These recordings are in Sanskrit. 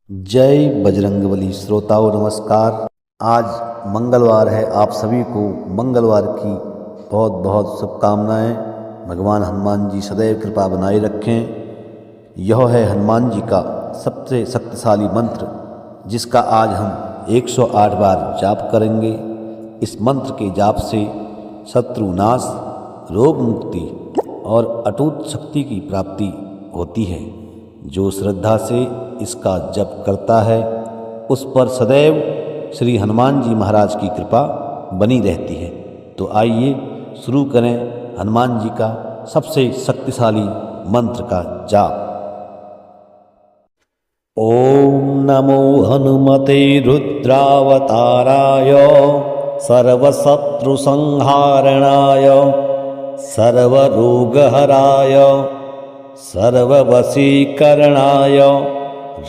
जय बजरंगबली। श्रोताओं नमस्कार। आज मंगलवार है। आप सभी को मंगलवार की बहुत बहुत शुभकामनाएं। भगवान हनुमान जी सदैव कृपा बनाए रखें। यह है हनुमान जी का सबसे शक्तिशाली मंत्र, जिसका आज हम 108 बार जाप करेंगे। इस मंत्र के जाप से शत्रु नाश, रोग मुक्ति और अटूट शक्ति की प्राप्ति होती है। जो श्रद्धा से इसका जप करता है, उस पर सदैव श्री हनुमान जी महाराज की कृपा बनी रहती है। तो आइए शुरू करें हनुमान जी का सबसे शक्तिशाली मंत्र का जाप। ओम नमो हनुमते रुद्रावताराय सर्वशत्रु संहारणाय सर्वरोगहराय सर्ववशीकरणाय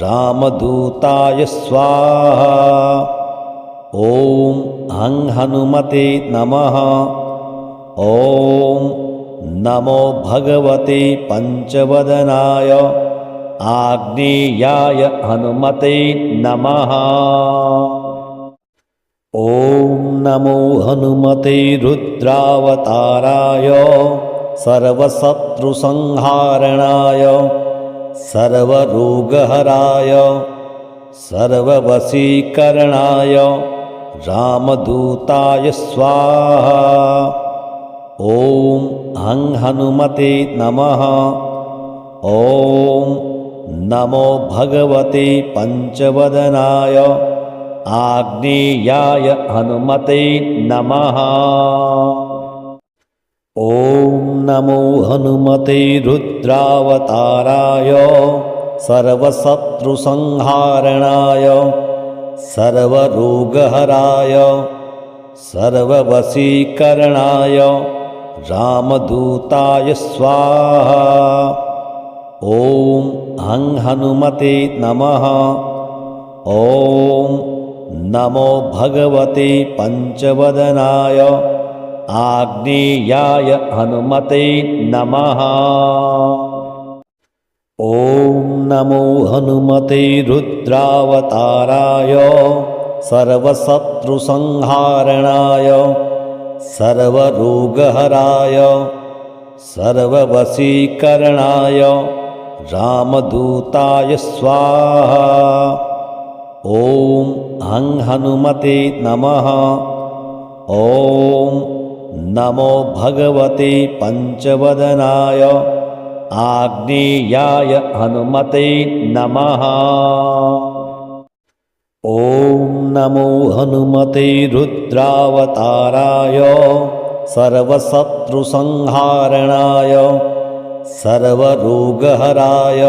रामदूताय स्वाहा। ओम हं हनुमते नमः। ओम नमो भगवते पंचवदनाय आग्नेयाय हनुमते नमः। ओम नमो हनुमते रुद्रावताराय सर्वशत्रु संहारणाय सर्वरोगहराय सर्ववशीकरणाय रामदूताय स्वाहा। ओम हं हनुमते नमः। ओम नमो भगवते पंचवदनाय आग्नेयाय हनुमते नमः। ओम नमो हनुमते रुद्रावताराय सर्वशत्रु संहारणाय सर्वरोगहराय सर्ववशीकरणाय रामदूताय स्वाहा। ओम हं हनुमते नमः। ओम नमो भगवते पंचवदनाय आग्नेयाय हनुमते नमः। ओम नमो हनुमते रुद्रावताराय सर्वशत्रु संहारणाय सर्वरोगहराय सर्ववशीकरणाय रामदूताय स्वाहा। ओम हं हनुमते नमः। ओम नमो भगवते पंचवदनाय आग्नेयाय हनुमते नमः। ओम नमो हनुमते रुद्रावताराय सर्वशत्रु संहारणाय सर्वरोगहराय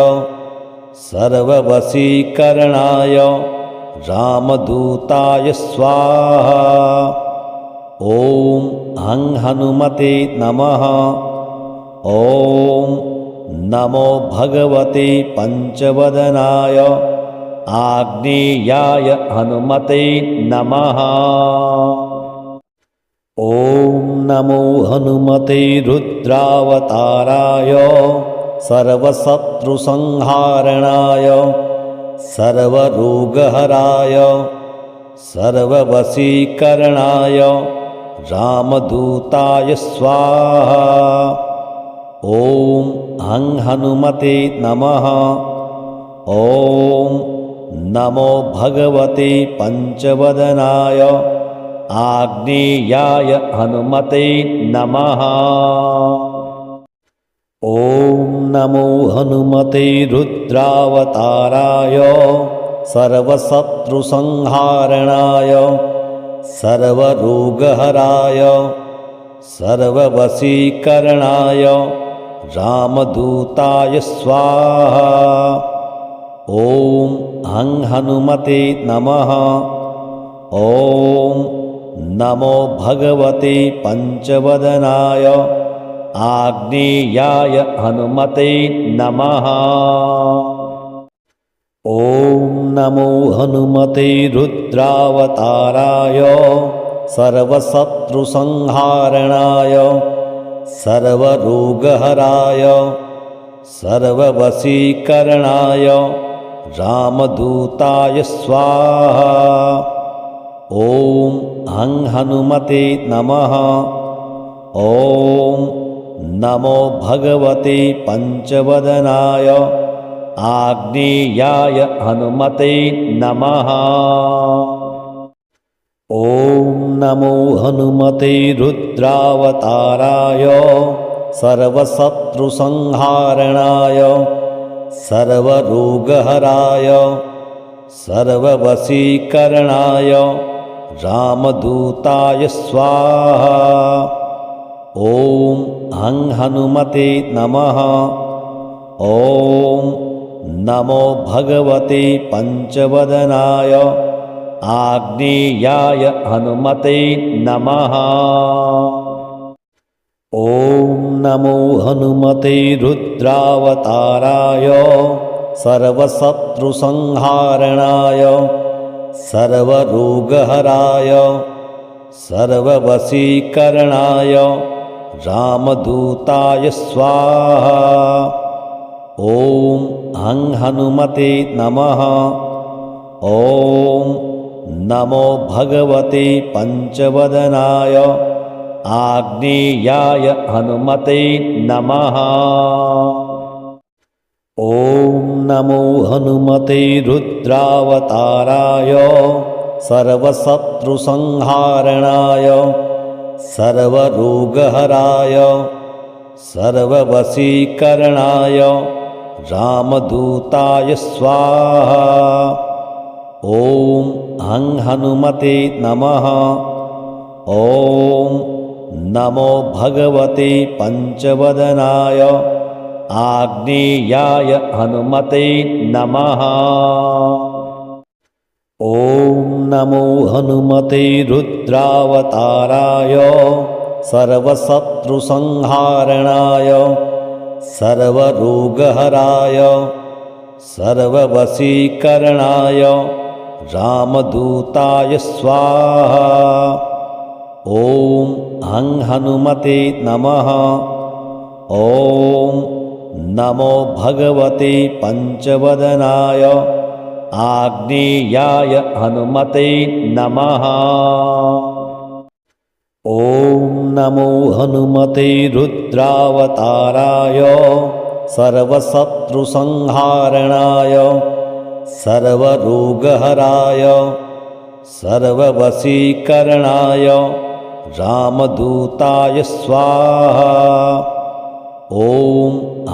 सर्ववशीकरणाय रामदूताय स्वाहा। ओम हं हनुमते नमः। ओम नमो भगवते पंचवदनाय आग्नेयाय हनुमते नमः। ओम नमो हनुमते रुद्रावताराय सर्वशत्रु संहारणाय सर्वरोगहराय सर्ववशीकरणाय रामदूताय स्वाहा। ओम हं हनुमते नमः। ओम नमो भगवते पंचवदनाय आग्नेयाय हनुमते नमः। ओम नमो हनुमते रुद्रावताराय सर्वशत्रु संहारणाय सर्वरोगहराय सर्ववशीकरणाय रामदूताय स्वाहा। ओम हं हनुमते नमः। ओम नमो भगवते पंचवदनाय आग्नेयाय हनुमते नमः। ओम नमो हनुमते रुद्रावताराय सर्वशत्रु संहारणाय सर्वरोगहराय सर्ववशीकरणाय रामदूताय स्वाहा। ॐ हं हनुमते नमः। ॐ नमो भगवते पञ्चवदनाय आग्नेयाय हनुमते नमः। ॐ नमो हनुमते रुद्रावताराय सर्वशत्रुसंहारणाय सर्वरोगहराय सर्ववशीकरणाय रामदूताय स्वाहा। ॐ हं हनुमते नमः। ॐ नमो भगवते पञ्चवदनाय आग्नेयाय हनुमते नमः। ॐ नमो हनुमते रुद्रावताराय सर्वशत्रुसंहारणाय सर्वरोगहराय सर्ववशीकरणाय रामदूताय स्वाहा। ॐ हं हनुमते नमः। ॐ नमो भगवते पञ्चवदनाय आग्नेयाय हनुमते नमः। ॐ नमो हनुमते रुद्रावताराय सर्वशत्रुसंहारणाय सर्वरोगहराय सर्ववशीकरणाय रामदूताय स्वाहा। ॐ हं हनुमते नमः। ॐ नमो भगवते पञ्चवदनाय आग्नेयाय हनुमते नमः। ॐ नमो हनुमते रुद्रावताराय सर्वशत्रुसंहारणाय सर्वरोगहराय सर्ववशीकरणाय रामदूताय स्वाहा। ॐ हं हनुमते नमः। ॐ नमो भगवते पञ्चवदनाय आग्नेयाय हनुमते नमः। ॐ नमो हनुमते रुद्रावताराय सर्वशत्रुसंहारणाय सर्वरोगहराय सर्ववशीकरणाय रामदूताय स्वाहा। ॐ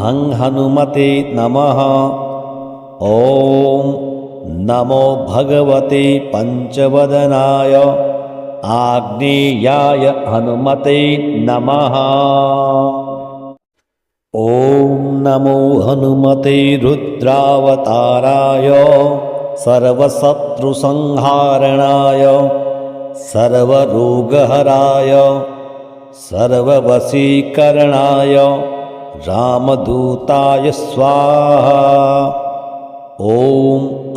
हं हनुमते नमः। ॐ नमो भगवते पञ्चवदनाय आग्नेयाय हनुमते नमः। ॐ नमो हनुमते रुद्रावताराय सर्वशत्रुसंहारणाय सर्वरोगहराय सर्ववशीकरणाय रामदूताय स्वाहा। ॐ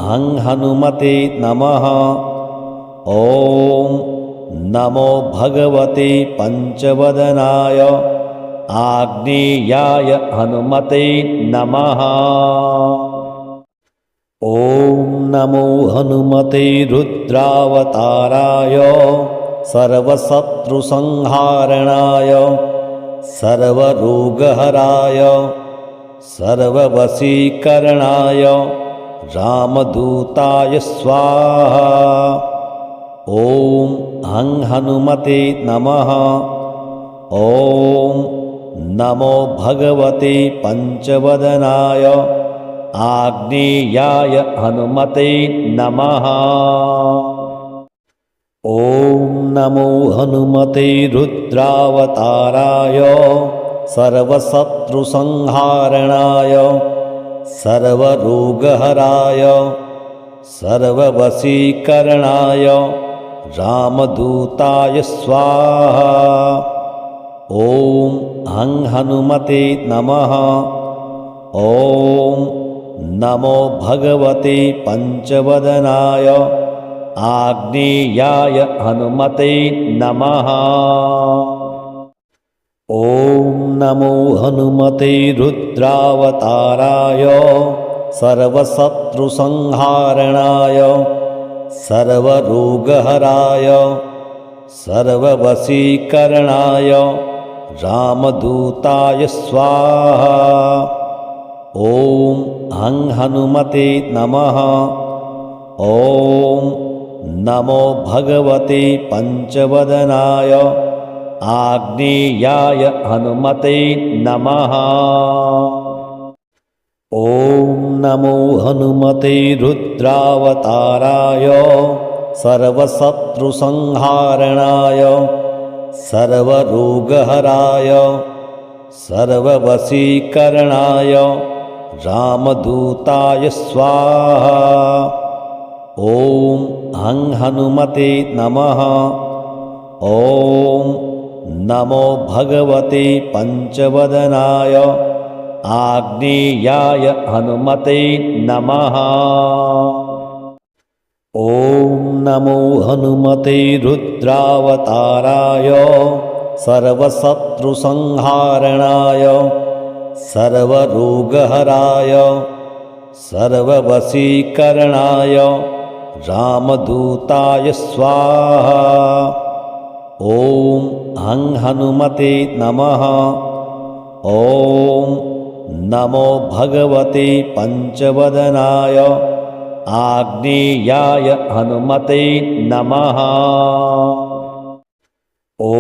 हं हनुमते नमः। ॐ नमो भगवते पञ्चवदनाय आग्नेयाय हनुमते नमः। ॐ नमो हनुमते रुद्रावताराय सर्वशत्रुसंहारणाय सर्वरोगहराय सर्ववशीकरणाय रामदूताय स्वाहा। ॐ हं हनुमते नमः। ॐ नमो भगवते पञ्चवदनाय आग्नेयाय हनुमते नमः। ॐ नमो हनुमते रुद्रावताराय सर्वशत्रुसंहारणाय सर्वरोगहराय सर्ववशीकरणाय रामदूताय स्वाहा। ॐ हं हनुमते नमः। ॐ नमो भगवते पञ्चवदनाय आग्नेयाय हनुमते नमः। ॐ नमो हनुमते रुद्रावताराय सर्वशत्रुसंहारणाय सर्वरोगहराय सर्ववशीकरणाय रामदूताय स्वाहा। ॐ हं हनुमते नमः। ॐ नमो भगवते पंचवदनाय आग्नेयाय हनुमते नमः। ॐ नमो हनुमते रुद्रावताराय सर्वशत्रुसंहारणाय सर्वरोगहराय सर्ववशीकरणाय रामदूताय स्वाहा। ॐ हं हनुमते नमः। ॐ नमो भगवते पंचवदनाय आग्नेयाय हनुमते नमः। ॐ नमो हनुमते रुद्रावताराय सर्वशत्रुसंहारणाय सर्वरोगहराय सर्ववशीकरणाय रामदूताय स्वाहा। ॐ हं हनुमते नमः। ॐ नमो भगवते पंचवदनाय आग्नेयाय हनुमते नमः। ॐ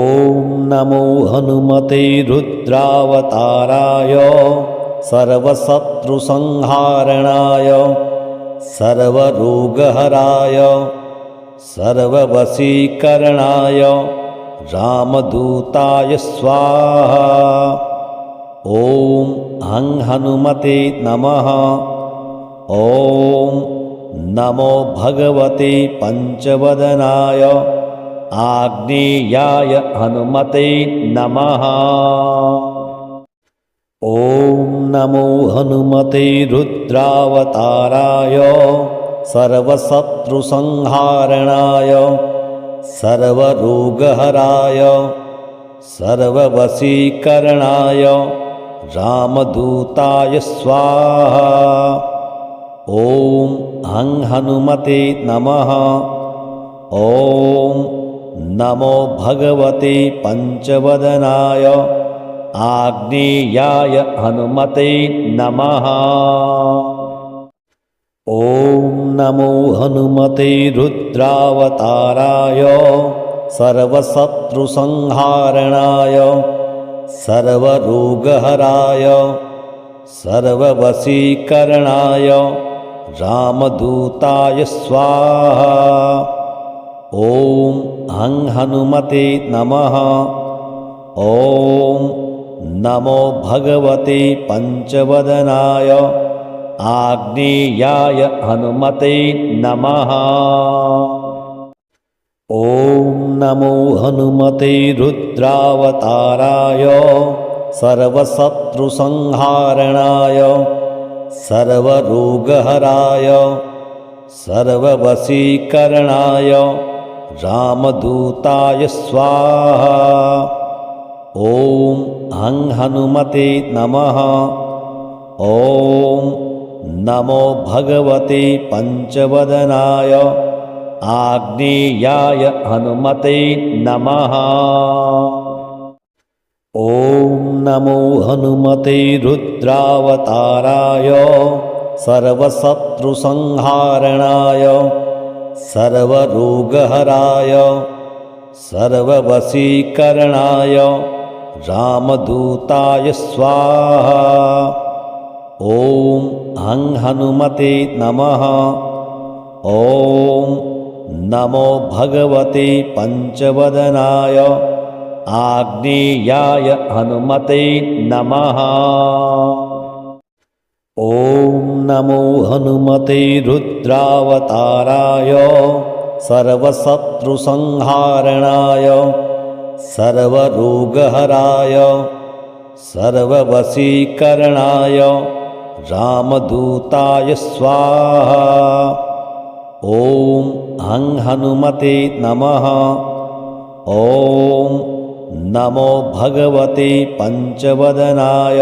नमो हनुमते रुद्रावताराय सर्वशत्रुसंहारणाय सर्वरोगहराय सर्ववशीकरणाय रामदूताय स्वाहा। ॐ हं हनुमते नमः। ॐ नमो भगवते पंचवदनाय आग्नेयाय हनुमते नमः। ॐ नमो हनुमते रुद्रावताराय सर्वशत्रुसंहारणाय सर्वरोगहराय सर्ववशीकरणाय रामदूताय स्वाहा। ॐ हं हनुमते नमः। ॐ नमो भगवते पंचवदनाय आग्नेयाय हनुमते नमः। ॐ नमो हनुमते रुद्रावताराय सर्वशत्रुसंहारणाय सर्वरोगहराय सर्ववशीकरणाय रामदूताय स्वाहा। ॐ हं हनुमते नमः। ॐ नमो भगवते पंचवदनाय आग्नेयाय हनुमते नमः। ॐ नमो हनुमते रुद्रावताराय सर्वशत्रुसंहारणाय सर्वरोगहराय सर्ववशीकरणाय रामदूताय स्वाहा। ॐ हं हनुमते नमः। ॐ नमो भगवते पंचवदनाय आग्नेयाय हनुमते नमः। ॐ नमो हनुमते रुद्रावताराय सर्वशत्रुसंहारणाय सर्वरोगहराय सर्ववशीकरणाय रामदूताय स्वाहा। ॐ हं हनुमते नमः। ॐ नमो भगवते पंचवदनाय आग्नेयाय हनुमते नमः। ॐ नमो हनुमते रुद्रावताराय सर्वशत्रुसंहारणाय सर्वरोगहराय सर्ववशीकरणाय रामदूताय स्वाहा। ॐ हं हनुमते नमः। ॐ नमो भगवते पंचवदनाय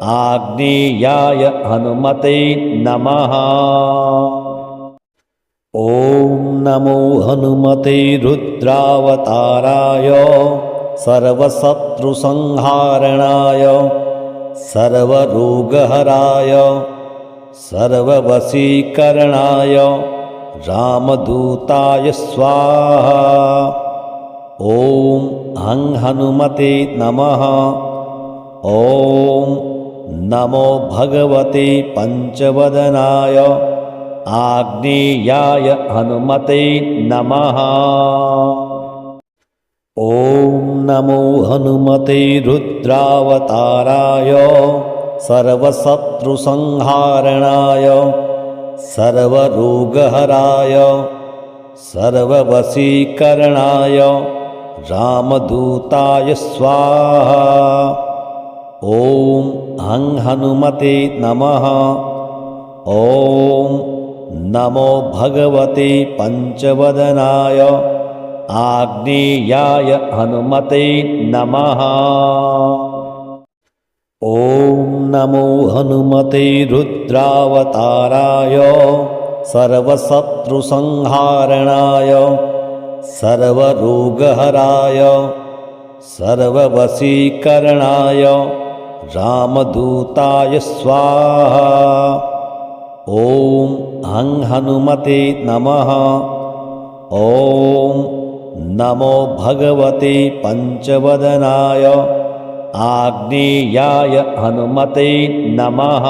आग्नेयाय हनुमते नमः। ॐ नमो हनुमते रुद्रावताराय सर्वशत्रुसंहारणाय सर्वरोगहराय सर्ववशीकरणाय रामदूताय स्वाहा। ॐ हं हनुमते नमः। ॐ नमो भगवते पञ्चवदनाय आग्नेयाय हनुमते नमः। ॐ नमो हनुमते रुद्रावताराय सर्वशत्रुसंहारणाय सर्वरोगहराय सर्ववशीकरणाय रामदूताय स्वाहा। ॐ हं हनुमते नमः। ॐ नमो भगवते पञ्चवदनाय आग्नेयाय हनुमते नमः। ॐ नमो हनुमते रुद्रावताराय सर्वशत्रुसंहारणाय सर्वरोगहराय सर्ववशीकरणाय रामदूताय स्वाहा। ॐ हं हनुमते नमः। ॐ नमो भगवते पञ्चवदनाय आग्नेयाय हनुमते नमः।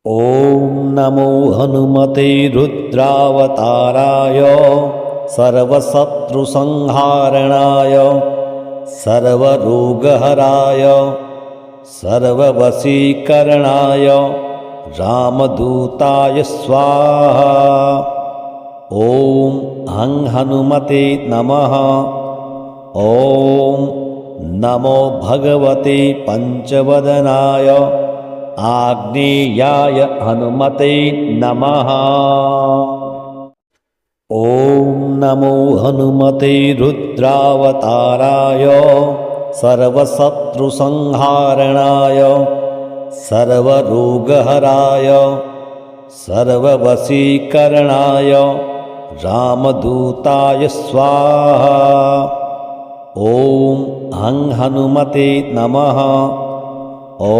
ॐ नमो हनुमते रुद्रावताराय सर्वशत्रुसंहारणाय सर्वरोगहराय सर्ववशीकरणाय रामदूताय स्वाहा। ॐ हं हनुमते नमः। ॐ नमो भगवते पञ्चवदनाय आग्नेयाय हनुमते नमः। ॐ नमो हनुमते रुद्रावताराय सर्वशत्रुसंहारणाय सर्वरोगहराय सर्ववशीकरणाय रामदूताय स्वाहा। ॐ हं हनुमते नमः। ॐ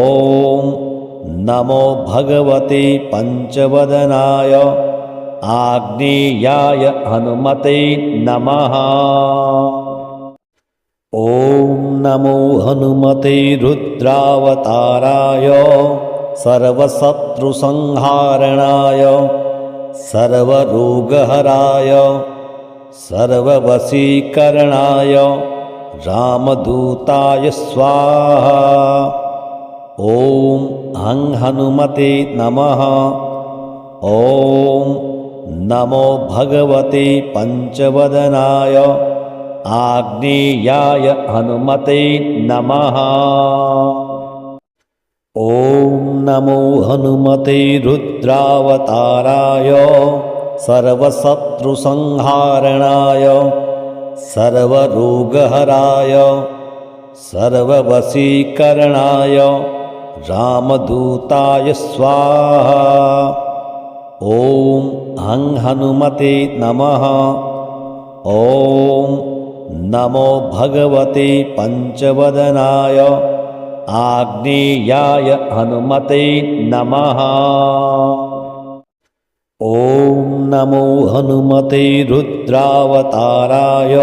नमो भगवते पञ्चवदनाय आग्नेयाय हनुमते नमः। ॐ नमो हनुमते रुद्रावताराय सर्वशत्रुसंहारणाय सर्वरोगहराय सर्ववशीकरणाय रामदूताय स्वाहा। ॐ हं हनुमते नमः। ॐ नमो भगवते पञ्चवदनाय आग्नेयाय हनुमते नमः। ॐ नमो हनुमते रुद्रावताराय सर्वशत्रुसंहारणाय सर्वरोगहराय सर्ववशीकरणाय रामदूताय स्वाहा। ॐ हं हनुमते नमः। ॐ नमो भगवते पञ्चवदनाय आग्नेयाय हनुमते नमः। ॐ नमो हनुमते रुद्रावताराय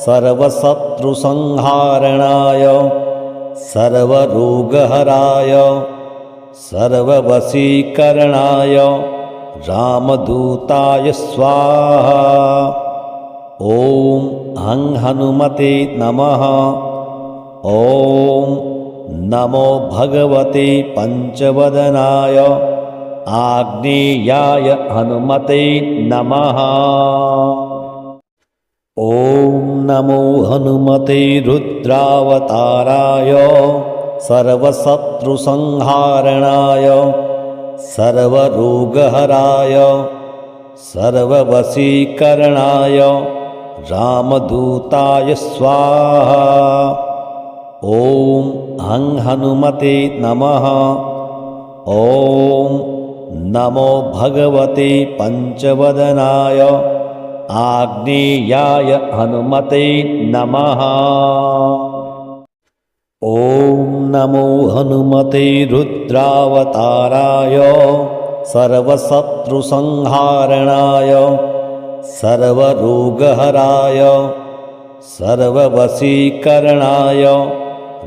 सर्वशत्रुसंहारणाय सर्वरोगहराय सर्ववशीकरणाय रामदूताय स्वाहा। ॐ हं हनुमते नमः। ॐ नमो भगवते पञ्चवदनाय आग्नेयाय हनुमते नमः। ॐ नमो हनुमते रुद्रावताराय सर्वशत्रुसंहारणाय सर्वरोगहराय सर्ववशीकरणाय रामदूताय स्वाहा। ॐ हं हनुमते नमः। ॐ नमो भगवते पञ्चवदनाय आग्नेयाय हनुमते नमः। ॐ नमो हनुमते रुद्रावताराय सर्वशत्रुसंहारणाय सर्वरोगहराय सर्ववशीकरणाय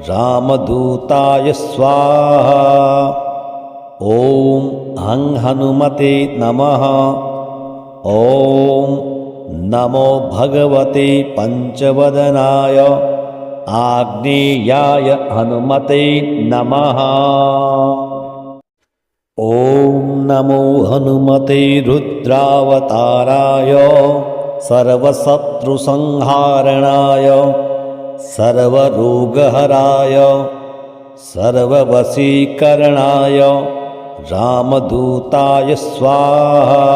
रामदूताय स्वाहा। ॐ हं हनुमते नमः। ॐ नमो भगवते पञ्चवदनाय आग्नेयाय हनुमते नमः। ॐ नमो हनुमते रुद्रावताराय सर्वशत्रुसंहारणाय सर्वरोगहराय सर्ववशीकरणाय रामदूताय स्वाहा।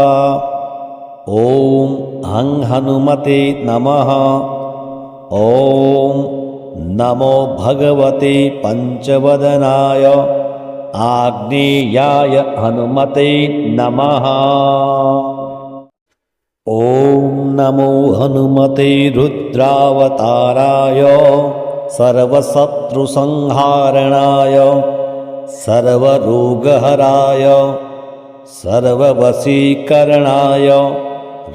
ॐ हं हनुमते नमः। ॐ नमो भगवते पञ्चवदनाय आग्नेयाय हनुमते नमः। ॐ नमो हनुमते रुद्रावताराय सर्वशत्रुसंहारणाय सर्वरोगहराय सर्ववशीकरणाय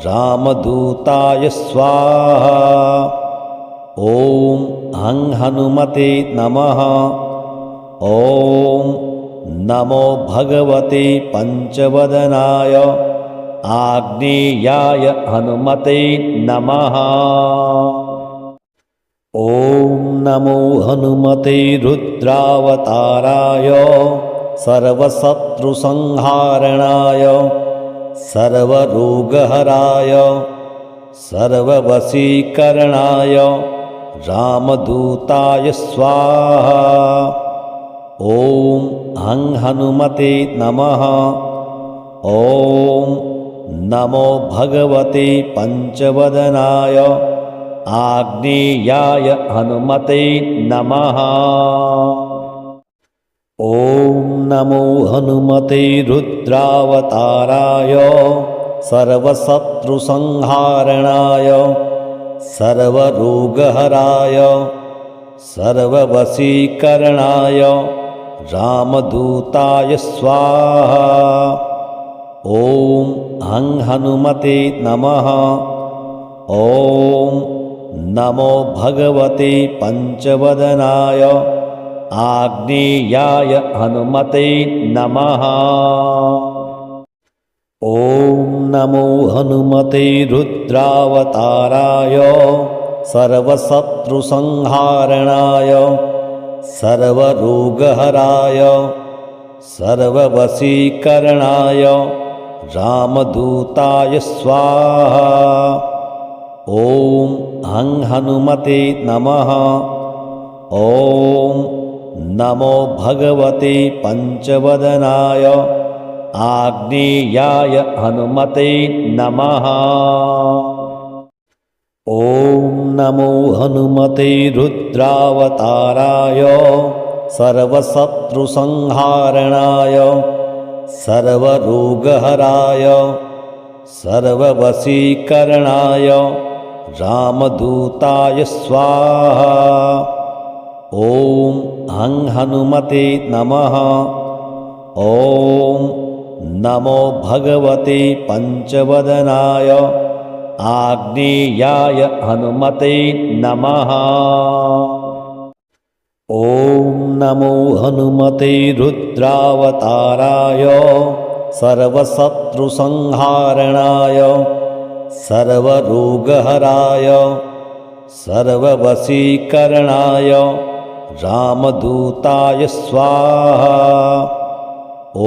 रामदूताय स्वाहा। ॐ हं हनुमते नमः। ॐ नमो भगवते पञ्चवदनाय आग्नेयाय हनुमते नमः। ॐ नमो हनुमते रुद्रावताराय सर्वशत्रुसंहारणाय सर्वरोगहराय सर्ववशीकरणाय रामदूताय स्वाहा। ॐ हं हनुमते नमः। ॐ नमो भगवते पञ्चवदनाय आग्नेयाय हनुमते नमः। ॐ नमो हनुमते रुद्रावताराय सर्वशत्रुसंहारणाय सर्वरोगहराय सर्ववशीकरणाय रामदूताय स्वाहा। ॐ हं हनुमते नमः। ॐ नमो भगवते पञ्चवदनाय आग्नेयाय हनुमते नमः। ॐ नमो हनुमते रुद्रावताराय सर्वशत्रुसंहारणाय सर्वरोगहराय सर्ववशीकरणाय रामदूताय स्वाहा। ॐ हं हनुमते नमः। ॐ नमो भगवते पञ्चवदनाय आग्नेयाय हनुमते नमः। ॐ नमो हनुमते रुद्रावताराय सर्वशत्रुसंहारणाय सर्वरोगहराय सर्ववशीकरणाय रामदूताय स्वाहा। ॐ हं हनुमते नमः। ॐ नमो भगवते पञ्चवदनाय आग्नेयाय हनुमते नमः। ॐ नमो हनुमते रुद्रावताराय सर्वशत्रुसंहारणाय सर्वरोगहराय सर्ववशीकरणाय रामदूताय स्वाहा। ॐ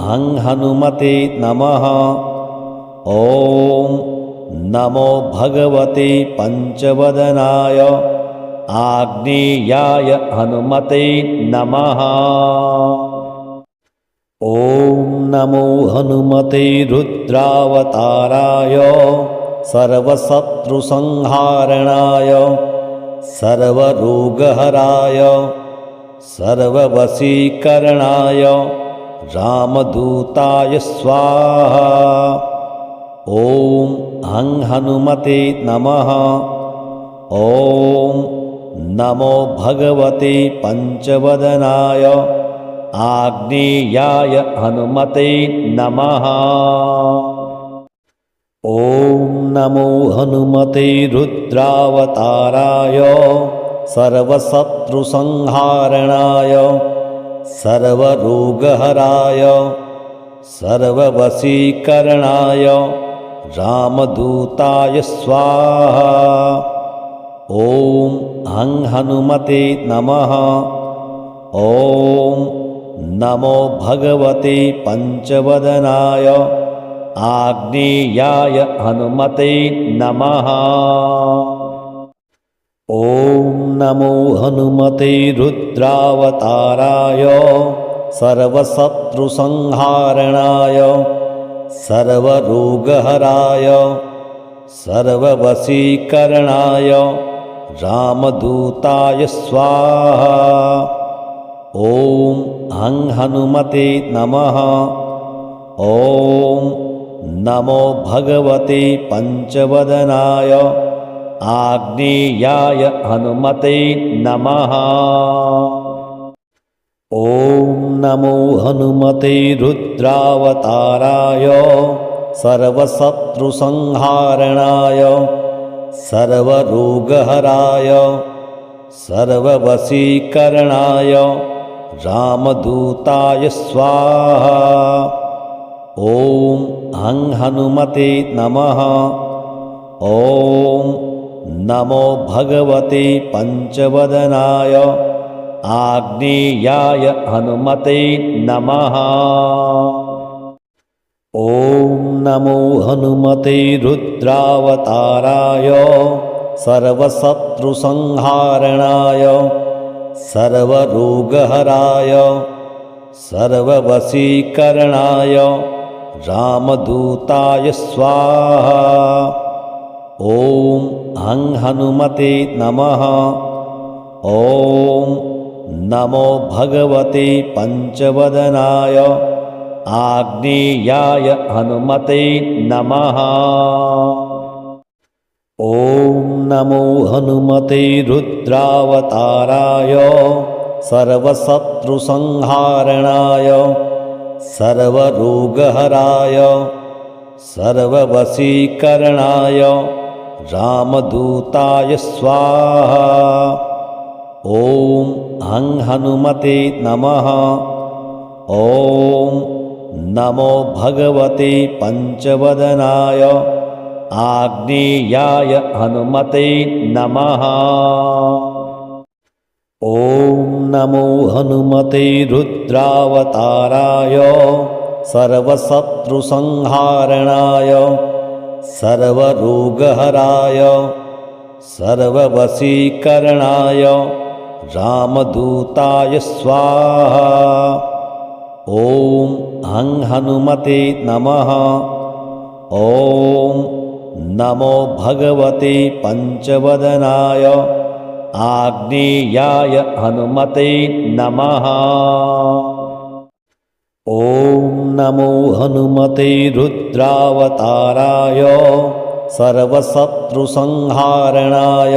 हं हनुमते नमः। ॐ नमो भगवते पञ्चवदनाय आग्नेयाय हनुमते नमः। ॐ नमो हनुमते रुद्रावताराय सर्वशत्रुसंहारणाय सर्वरोगहराय सर्ववशीकरणाय रामदूताय स्वाहा। ॐ हं हनुमते नमः। ॐ नमो भगवते पञ्चवदनाय आग्नेयाय हनुमते नमः। ॐ नमो हनुमते रुद्रावताराय सर्वशत्रुसंहारणाय सर्वरोगहराय सर्ववशीकरणाय रामदूताय स्वाहा। ॐ हं हनुमते नमः। ॐ नमो भगवते पञ्चवदनाय आग्नेयाय हनुमते नमः। ॐ नमो हनुमते रुद्रावताराय सर्वशत्रुसंहारणाय सर्वरोगहराय सर्ववशीकरणाय रामदूताय स्वाहा। ॐ हं हनुमते नमः। ॐ नमो भगवते पञ्चवदनाय आग्नेयाय हनुमते नमः। ॐ नमो हनुमते रुद्रावताराय सर्वशत्रुसंहारणाय सर्वरोगहराय सर्ववशीकरणाय रामदूताय स्वाहा। ॐ हं हनुमते नमः। ॐ नमो भगवते पञ्चवदनाय आग्नेयाय हनुमते नमः। ॐ नमो हनुमते रुद्रावताराय सर्वशत्रुसंहारणाय सर्वरोगहराय सर्ववशीकरणाय रामदूताय स्वाहा। ॐ हं हनुमते नमः। ॐ नमो भगवते पञ्चवदनाय आग्नेयाय हनुमते नमः। ॐ नमो हनुमते रुद्रावताराय सर्वशत्रुसंहारणाय सर्वरोगहराय सर्ववशीकरणाय रामदूताय स्वाहा। ॐ हं हनुमते नमः। ॐ नमो भगवते पञ्चवदनाय आग्नेयाय हनुमते नमः। ॐ नमो हनुमते रुद्रावताराय सर्वशत्रुसंहारणाय सर्वरोगहराय सर्ववशीकरणाय रामदूताय स्वाहा। ॐ हं हनुमते नमः। ॐ नमो भगवते पञ्चवदनाय आग्नेयाय हनुमते नमः। ॐ नमो हनुमते रुद्रावताराय सर्वशत्रुसंहारणाय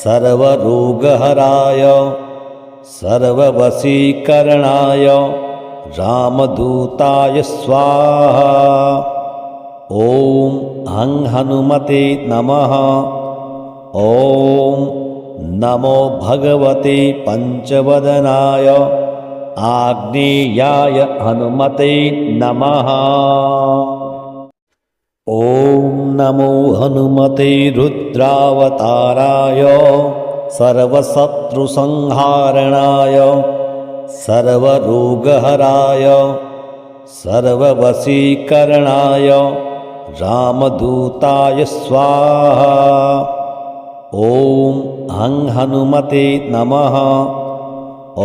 सर्वरोगहराय सर्ववशीकरणाय रामदूताय स्वाहा। ॐ हं हनुमते नमः। ॐ नमो भगवते पञ्चवदनाय आग्नेयाय हनुमते नमः। ॐ नमो हनुमते रुद्रावताराय सर्वशत्रुसंहारणाय सर्वरोगहराय सर्ववशीकरणाय रामदूताय स्वाहा। ॐ हं हनुमते नमः।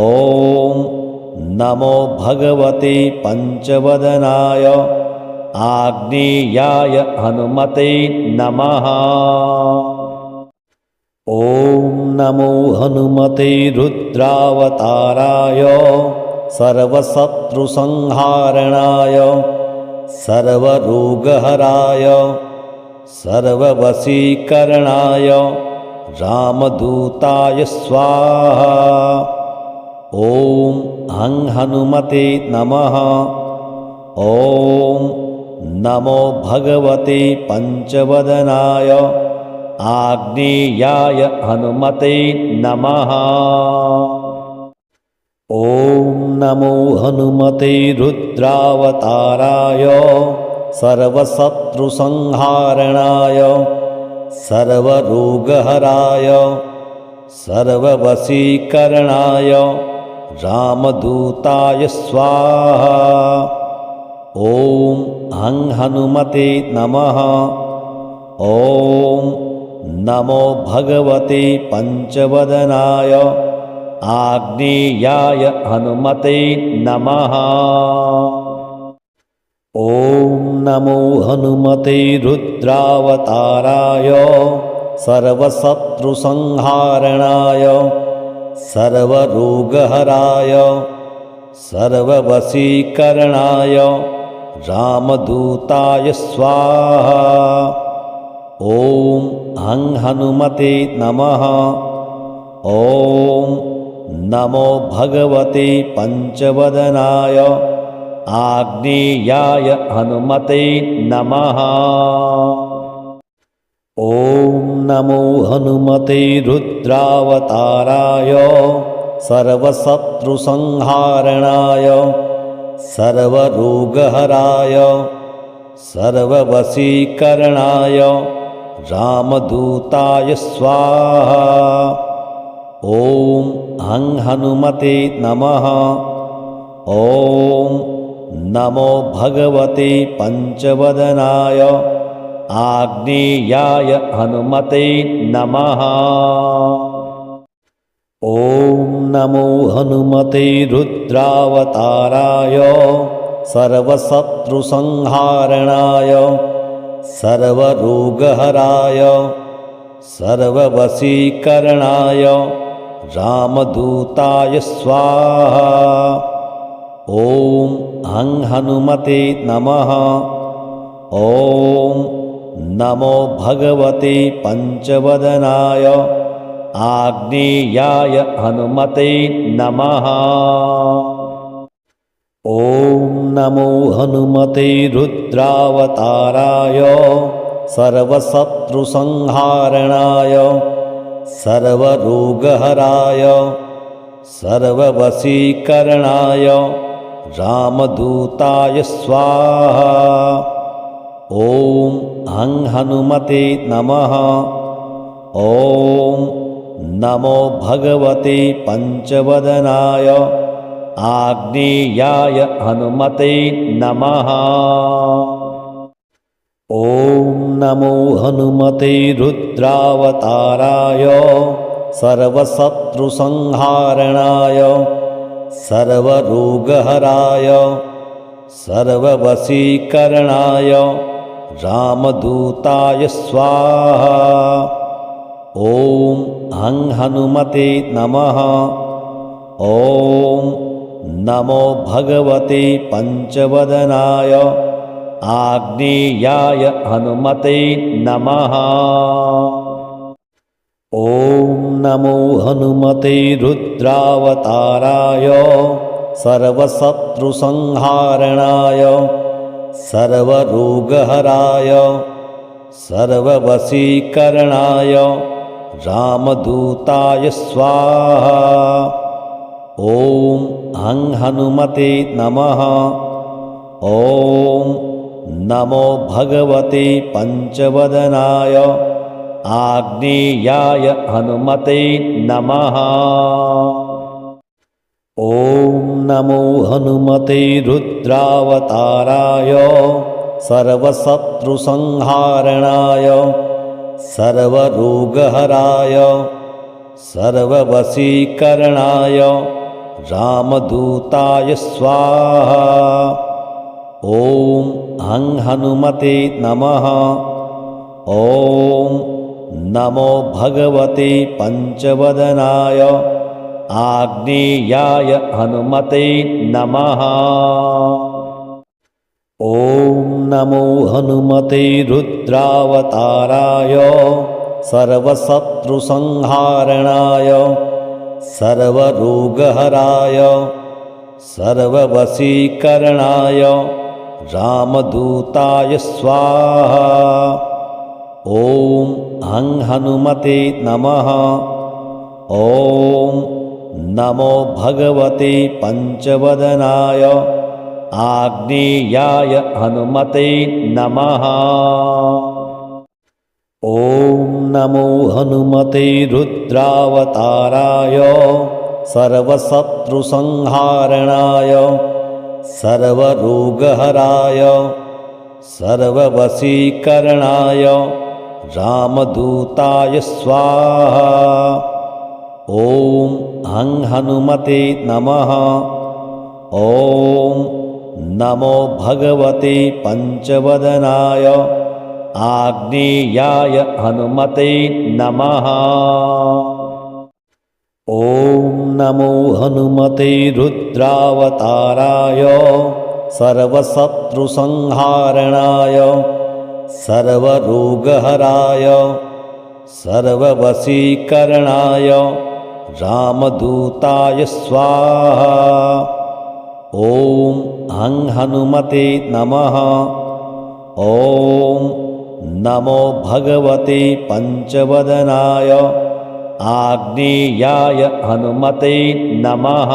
ॐ नमो भगवते पञ्चवदनाय आग्नेयाय हनुमते नमः। ॐ नमो हनुमते रुद्रावताराय सर्वशत्रुसंहारणाय सर्वरोगहराय सर्ववशीकरणाय रामदूताय स्वाहा। ॐ हं हनुमते नमः। ॐ नमो भगवते पञ्चवदनाय आग्नेयाय हनुमते नमः। ॐ नमो हनुमते रुद्रावताराय सर्वशत्रुसंहारणाय सर्वरोगहराय सर्ववशीकरणाय रामदूताय स्वाहा। ॐ हं हनुमते नमः। ॐ नमो भगवते पञ्चवदनाय आग्नेयाय हनुमते नमः। ॐ नमो हनुमते रुद्रावताराय सर्वशत्रुसंहारणाय सर्वरोगहराय सर्ववशीकरणाय रामदूताय स्वाहा। ॐ हं हनुमते नमः। ॐ नमो भगवते पञ्चवदनाय आग्नेयाय हनुमते नमः। ॐ नमो हनुमते रुद्रावताराय सर्वशत्रुसंहारणाय सर्वरोगहराय सर्ववशीकरणाय रामदूताय स्वाहा। ॐ हं हनुमते नमः। ॐ नमो भगवते पञ्चवदनाय आग्नेयाय हनुमते नमः। ॐ नमो हनुमते रुद्रावताराय सर्वशत्रुसंहारणाय सर्वरोगहराय सर्ववशीकरणाय रामदूताय स्वाहा। ॐ हं हनुमते नमः। ॐ नमो भगवते पञ्चवदनाय आग्नेयाय हनुमते नमः। ॐ नमो हनुमते रुद्रावताराय सर्वशत्रुसंहारणाय सर्वरोगहराय सर्ववशीकरणाय रामदूताय स्वाहा। ॐ हं हनुमते नमः। ॐ नमो भगवते पञ्चवदनाय आग्नेयाय हनुमते नमः। ॐ नमो हनुमते रुद्रावताराय सर्वशत्रुसंहारणाय सर्वरोगहराय सर्ववशीकरणाय रामदूताय स्वाहा। ॐ हं हनुमते नमः। ॐ नमो भगवते पञ्चवदनाय आग्नेयाय हनुमते नमः। ॐ नमो हनुमते रुद्रावताराय सर्वशत्रुसंहारणाय सर्वरोगहराय सर्ववशीकरणाय रामदूताय स्वाहा। ॐ हं हनुमते नमः। ॐ नमो भगवते पञ्चवदनाय आग्नेयाय हनुमते नमः। ॐ नमो हनुमते रुद्रावताराय सर्वशत्रुसंहारणाय सर्वरोगहराय सर्ववशीकरणाय रामदूताय स्वाहा। ॐ हं हनुमते नमः। ॐ नमो भगवते पञ्चवदनाय आग्नेयाय हनुमते नमः। ॐ नमो हनुमते रुद्रावताराय सर्वशत्रुसंहारणाय सर्वरोगहराय सर्ववशीकरणाय रामदूताय स्वाहा। ॐ हं हनुमते नमः। ॐ नमो भगवते पञ्चवदनाय आग्नेयाय हनुमते नमः। ॐ नमो हनुमते रुद्रावताराय सर्वशत्रुसंहारणाय सर्वरोगहराय सर्ववशीकरणाय रामदूताय स्वाहा। ॐ हं हनुमते नमः। ॐ नमो भगवते पञ्चवदनाय आग्नेयाय हनुमते नमः। ॐ नमो हनुमते रुद्रावताराय सर्वशत्रुसंहारणाय सर्वरोगहराय सर्ववशीकरणाय रामदूताय स्वाहा। ॐ हं हनुमते नमः। ॐ नमो भगवते पञ्चवदनाय आग्नेयाय हनुमते नमः।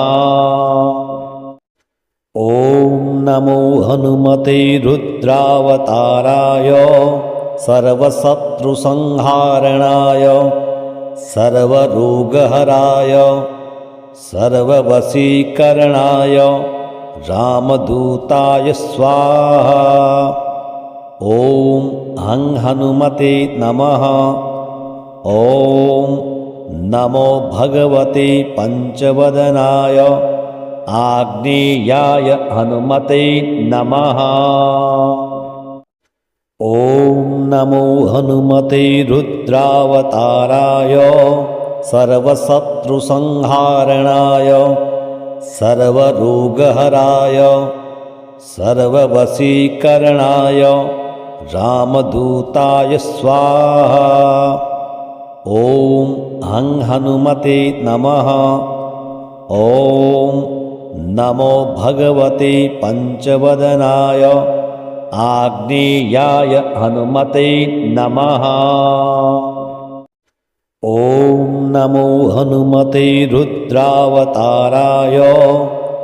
ॐ नमो हनुमते रुद्रावताराय सर्वशत्रुसंहारणाय सर्वरोगहराय सर्ववशीकरणाय रामदूताय स्वाहा। ॐ हं हनुमते नमः। ॐ नमो भगवते पञ्चवदनाय आग्नेयाय हनुमते नमः। ॐ नमो हनुमते रुद्रावताराय सर्वशत्रुसंहारणाय सर्वरोगहराय सर्ववशीकरणाय रामदूताय स्वाहा। ॐ हं हनुमते नमः। ॐ नमो भगवते पञ्चवदनाय आग्नेयाय हनुमते नमः। ॐ नमो हनुमते रुद्रावताराय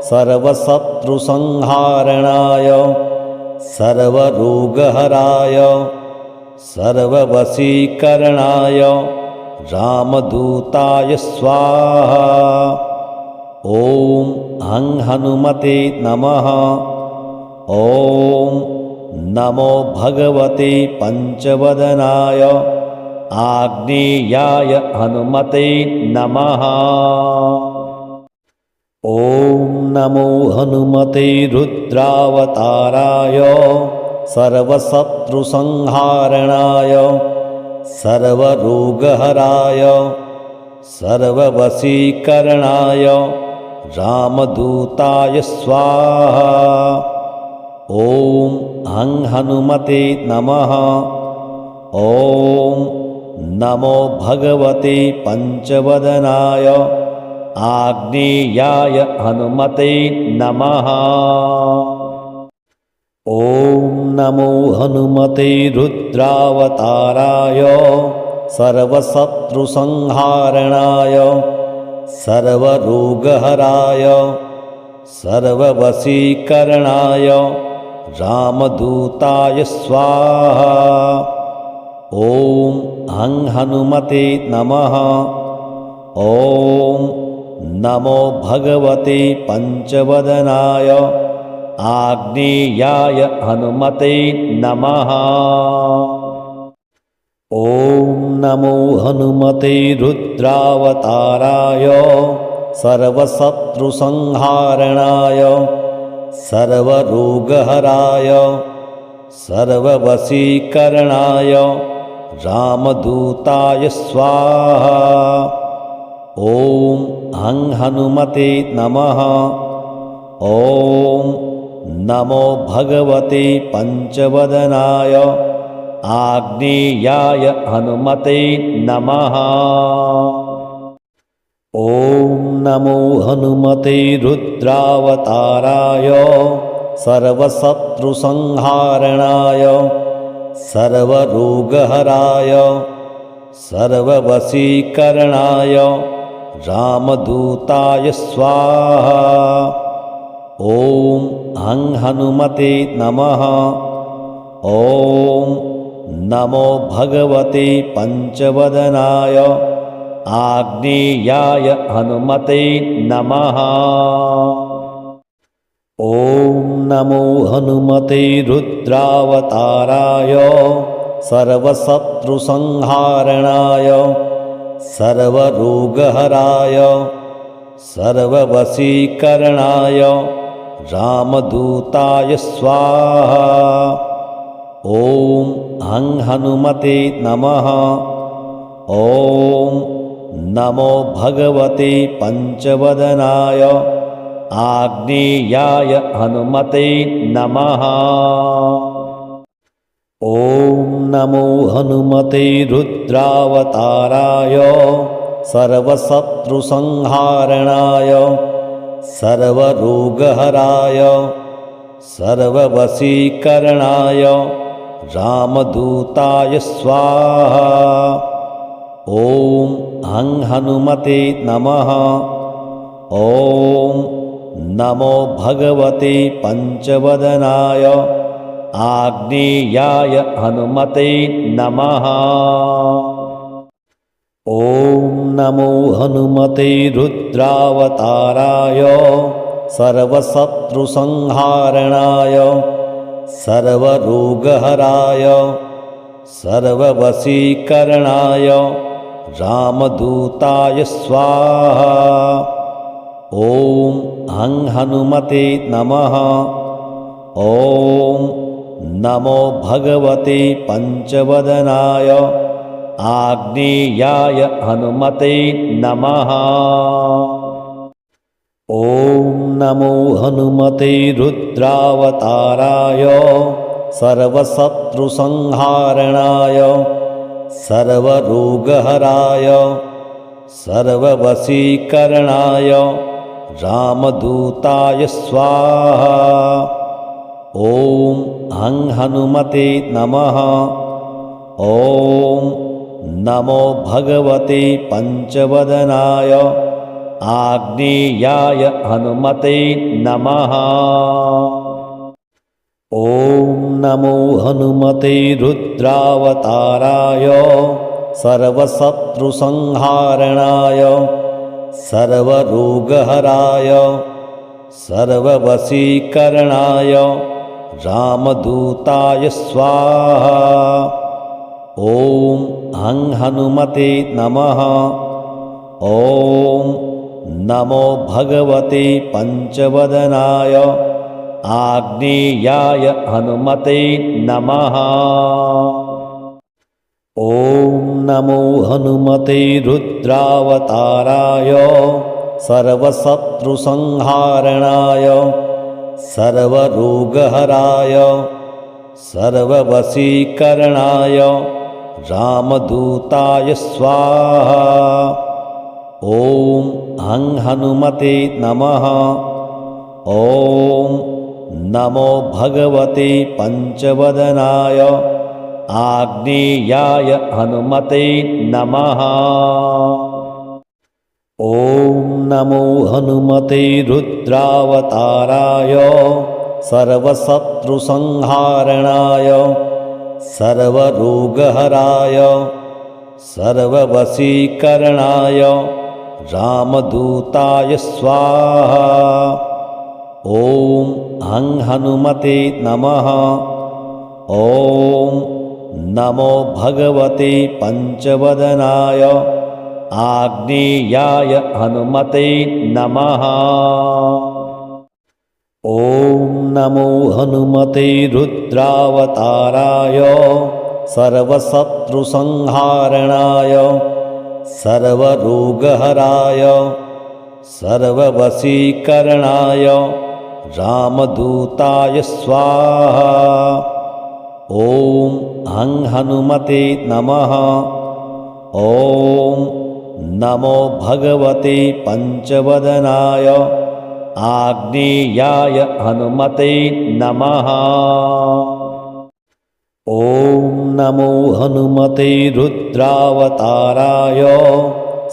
सर्वशत्रुसंहारणाय सर्वरोगहराय सर्ववशीकरणाय रामदूताय स्वाहा। ॐ हं हनुमते नमः। ॐ नमो भगवते पञ्चवदनाय आग्नेयाय हनुमते नमः। ॐ नमो हनुमते रुद्रावताराय सर्वशत्रुसंहारणाय सर्वरोगहराय सर्ववशीकरणाय रामदूताय स्वाहा। ॐ हं हनुमते नमः। ॐ नमो भगवते पञ्चवदनाय आग्नेयाय हनुमते नमः। ॐ नमो हनुमते रुद्रावताराय सर्वशत्रुसंहारणाय सर्वरोगहराय सर्ववशीकरणाय रामदूताय स्वाहा। ॐ हं हनुमते नमः। ॐ नमो भगवते पञ्चवदनाय आग्नेयाय हनुमते नमः। ॐ नमो हनुमते रुद्रावताराय सर्वशत्रुसंहारणाय सर्वरोगहराय सर्ववशीकरणाय रामदूताय स्वाहा। ॐ हं हनुमते नमः। ॐ नमो भगवते पञ्चवदनाय आग्नेयाय हनुमते नमः। ॐ नमो हनुमते रुद्रावताराय सर्वशत्रुसंहारणाय सर्वरोगहराय सर्ववशीकरणाय रामदूताय स्वाहा। ॐ हं हनुमते नमः। ॐ नमो भगवते पञ्चवदनाय आग्नेयाय हनुमते नमः। ॐ नमो हनुमते रुद्रावताराय सर्वशत्रुसंहारणाय सर्वरोगहराय सर्ववशीकरणाय रामदूताय स्वाहा। ॐ हं हनुमते नमः। ॐ नमो भगवते पञ्चवदनाय आग्नेयाय हनुमते नमः। ॐ नमो हनुमते रुद्रावताराय सर्वशत्रुसंहारणाय सर्वरोगहराय सर्ववशीकरणाय रामदूताय स्वाहा। ॐ हं हनुमते नमः। ॐ नमो भगवते पञ्चवदनाय आग्नेयाय हनुमते नमः। ॐ नमो हनुमते रुद्रावताराय सर्वशत्रुसंहारणाय सर्वरोगहराय सर्ववशीकरणाय रामदूताय स्वाहा। ॐ हं हनुमते नमः। ॐ नमो भगवते पञ्चवदनाय आग्नेयाय हनुमते नमः। ॐ नमो हनुमते रुद्रावताराय सर्वशत्रुसंहारणाय सर्वरोगहराय सर्ववशीकरणाय रामदूताय स्वाहा। ॐ हं हनुमते नमः। ॐ नमो भगवते पञ्चवदनाय आग्नेयाय हनुमते नमः। ॐ नमो हनुमते रुद्रावताराय सर्वशत्रुसंहारणाय सर्वरोगहराय सर्ववशीकरणाय रामदूताय स्वाहा। ॐ हं हनुमते नमः। ॐ नमो भगवते पञ्चवदनाय आग्नेयाय हनुमते नमः। ॐ नमो हनुमते रुद्रावताराय सर्वशत्रुसंहारणाय सर्वरोगहराय सर्ववशीकरणाय रामदूताय स्वाहा। ॐ हं हनुमते नमः। ॐ नमो भगवते पञ्चवदनाय आग्नेयाय हनुमते नमः। ॐ नमो हनुमते रुद्रावताराय सर्वशत्रुसंहारणाय सर्वरोगहराय सर्ववशीकरणाय रामदूताय स्वाहा। ॐ हं हनुमते नमः। ॐ नमो भगवते पञ्चवदनाय आग्नेयाय हनुमते नमः। ॐ नमो हनुमते रुद्रावताराय सर्वशत्रुसंहारणाय सर्वरोगहराय सर्ववशीकरणाय रामदूताय स्वाहा। ॐ हं हनुमते नमः। ॐ नमो भगवते पंचवदनाय आग्नेयाय हनुमते नमः। ॐ नमो हनुमते रुद्रावताराय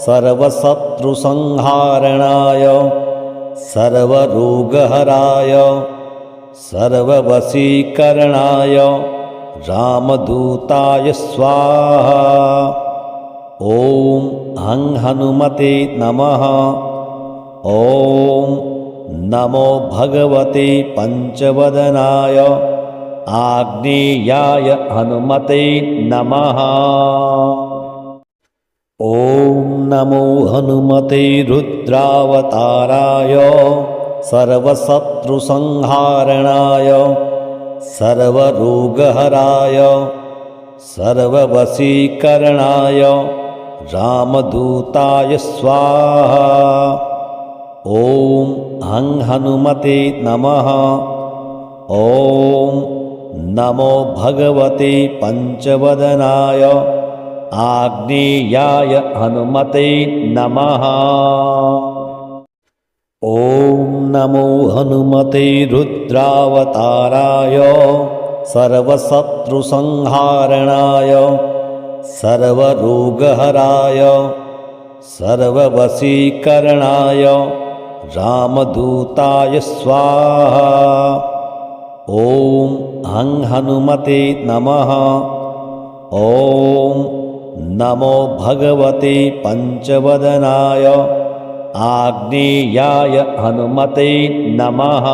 सर्वशत्रुसंहारणाय सर्वरोगहराय सर्ववशीकरणाय रामदूताय स्वाहा। ॐ हं हनुमते नमः। ॐ नमो भगवते पंचवदनाय आग्नेयाय हनुमते नमः। ॐ नमो हनुमते रुद्रावताराय सर्वशत्रुसंहारणाय सर्वरोगहराय सर्ववशीकरणाय रामदूताय स्वाहा। ॐ हं हनुमते नमः। ॐ नमो भगवते पंचवदनाय आग्नेयाय हनुमते नमः। ॐ नमो हनुमते रुद्रावताराय सर्वशत्रुसंहारणाय सर्वरोगहराय सर्ववशीकरणाय रामदूताय स्वाहा। ॐ हं हनुमते नमः। ॐ नमो भगवते पंचवदनाय आग्नेयाय हनुमते नमः।